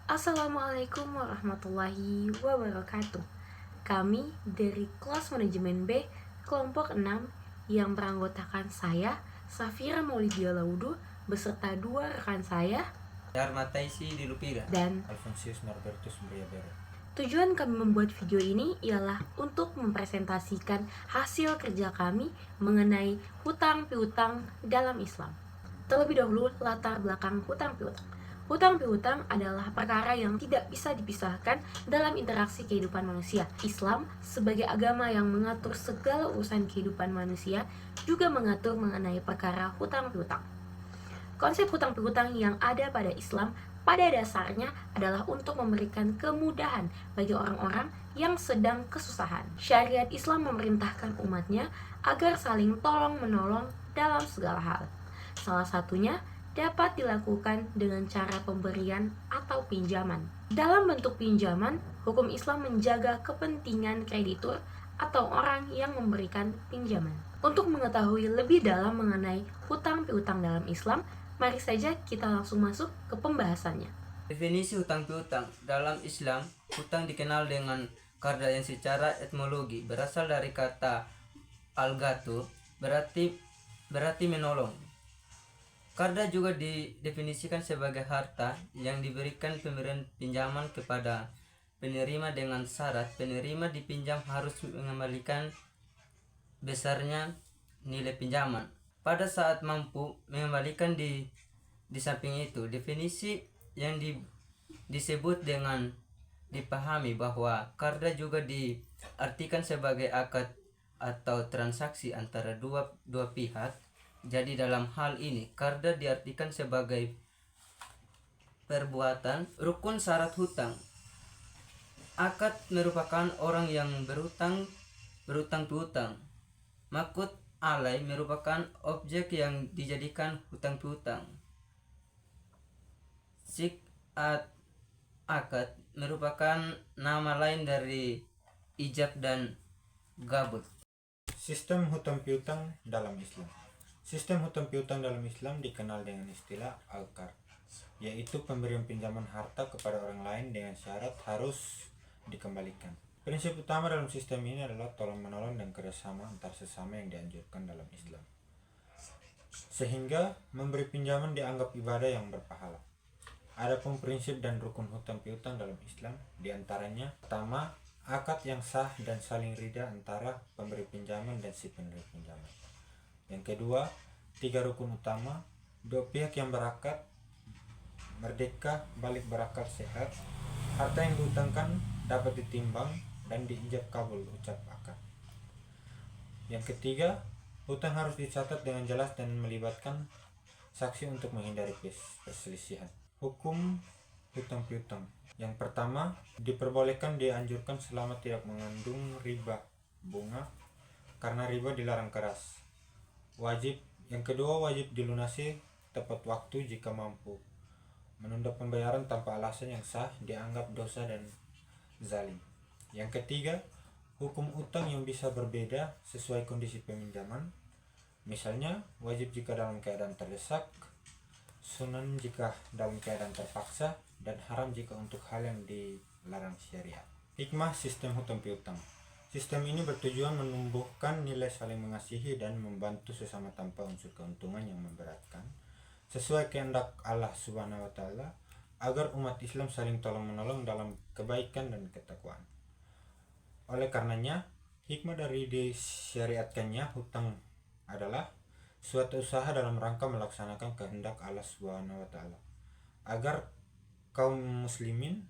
Assalamualaikum warahmatullahi wabarakatuh. Kami dari kelas manajemen B kelompok 6 yang beranggotakan saya, Safira Maulidia Laudo, beserta dua rekan saya Darmataisi di Lupira dan Alfonsius Norbertus Briabera. tujuan kami membuat video ini ialah untuk mempresentasikan hasil kerja kami mengenai hutang piutang dalam Islam. Terlebih dahulu, latar belakang hutang piutang. Hutang piutang adalah perkara yang tidak bisa dipisahkan dalam interaksi kehidupan manusia. Islam sebagai agama yang mengatur segala urusan kehidupan manusia juga mengatur mengenai perkara hutang piutang. Konsep hutang piutang yang ada pada Islam pada dasarnya adalah untuk memberikan kemudahan bagi orang-orang yang sedang kesusahan. Syariat Islam memerintahkan umatnya agar saling tolong-menolong dalam segala hal. Salah satunya dapat dilakukan dengan cara pemberian atau pinjaman. Dalam bentuk pinjaman, hukum Islam menjaga kepentingan kreditur atau orang yang memberikan pinjaman. Untuk mengetahui lebih dalam mengenai hutang piutang dalam Islam, mari saja kita langsung masuk ke pembahasannya. Definisi hutang piutang dalam Islam, hutang dikenal dengan karda yang secara etimologi berasal dari kata al-ghatu, berarti menolong. Karda juga didefinisikan sebagai harta yang diberikan pemberian pinjaman kepada penerima dengan syarat penerima dipinjam harus mengembalikan besarnya nilai pinjaman pada saat mampu mengembalikan. Di samping itu, definisi yang disebut dengan dipahami bahwa karda juga diartikan sebagai akad atau transaksi antara dua pihak. Jadi dalam hal ini, karda diartikan sebagai perbuatan rukun syarat hutang. Akad merupakan orang yang berutang piutang. Makut alai merupakan objek yang dijadikan hutang piutang. Akad merupakan nama lain dari ijab dan gabut. Sistem hutang piutang dalam Islam. Sistem hutang piutang dalam Islam dikenal dengan istilah al-qard, yaitu pemberian pinjaman harta kepada orang lain dengan syarat harus dikembalikan. Prinsip utama dalam sistem ini adalah tolong-menolong dan kerjasama antar sesama yang dianjurkan dalam Islam, sehingga memberi pinjaman dianggap ibadah yang berpahala. Adapun prinsip dan rukun hutang piutang dalam Islam, diantaranya pertama, akad yang sah dan saling ridha antara pemberi pinjaman dan si penerima pinjaman. Yang kedua, 3 rukun utama, dua pihak yang berakad merdeka, balik berakal sehat, harta yang diutangkan dapat ditimbang dan diijab kabul ucap akad. Yang ketiga, hutang harus dicatat dengan jelas dan melibatkan saksi untuk menghindari perselisihan. Hukum hutang piutang. Yang pertama, diperbolehkan dianjurkan selama tidak mengandung riba bunga, karena riba dilarang keras. Yang kedua, wajib dilunasi tepat waktu jika mampu. Menunda pembayaran tanpa alasan yang sah dianggap dosa dan zalim. Yang ketiga, hukum utang yang bisa berbeda sesuai kondisi peminjaman. Misalnya, wajib jika dalam keadaan terdesak, sunan jika dalam keadaan terpaksa, dan haram jika untuk hal yang dilarang syariat. Hikmah sistem hutang piutang. Sistem ini bertujuan menumbuhkan nilai saling mengasihi dan membantu sesama tanpa unsur keuntungan yang memberatkan, sesuai kehendak Allah Subhanahu wa Ta'ala, agar umat Islam saling tolong-menolong dalam kebaikan dan ketakwaan. Oleh karenanya, hikmah dari disyariatkannya hutang adalah suatu usaha dalam rangka melaksanakan kehendak Allah Subhanahu wa Ta'ala, agar kaum muslimin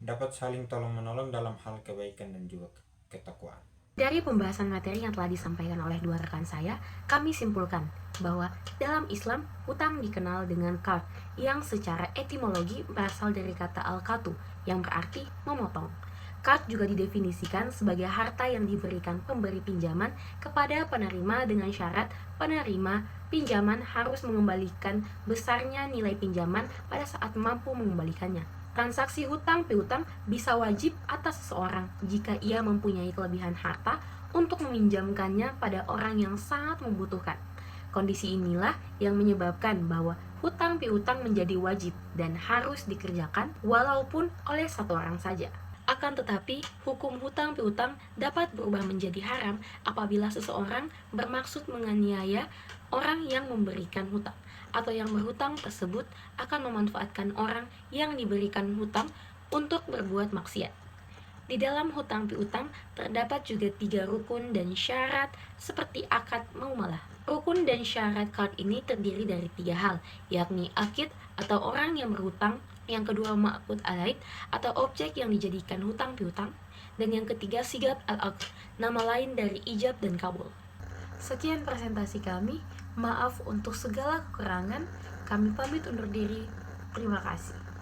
dapat saling tolong-menolong dalam hal kebaikan dan juga ketakwaan. Dari pembahasan materi yang telah disampaikan oleh dua rekan saya, kami simpulkan bahwa dalam Islam, hutang dikenal dengan qard yang secara etimologi berasal dari kata al-qatu yang berarti memotong. Qard juga didefinisikan sebagai harta yang diberikan pemberi pinjaman kepada penerima dengan syarat penerima pinjaman harus mengembalikan besarnya nilai pinjaman pada saat mampu mengembalikannya. Transaksi hutang piutang bisa wajib atas seseorang jika ia mempunyai kelebihan harta untuk meminjamkannya pada orang yang sangat membutuhkan. Kondisi inilah yang menyebabkan bahwa hutang piutang menjadi wajib dan harus dikerjakan walaupun oleh satu orang saja. Akan tetapi, hukum hutang piutang dapat berubah menjadi haram apabila seseorang bermaksud menganiaya orang yang memberikan hutang, atau yang berhutang tersebut akan memanfaatkan orang yang diberikan hutang untuk berbuat maksiat. Di dalam hutang piutang terdapat juga 3 rukun dan syarat seperti akad maumalah. Rukun dan syarat akad ini terdiri dari 3 hal, yakni akid atau orang yang berhutang, yang kedua ma'qud alaih atau objek yang dijadikan hutang piutang, dan yang ketiga sigat al-aqd, nama lain dari ijab dan kabul. Sekian presentasi kami, maaf untuk segala kekurangan, kami pamit undur diri, terima kasih.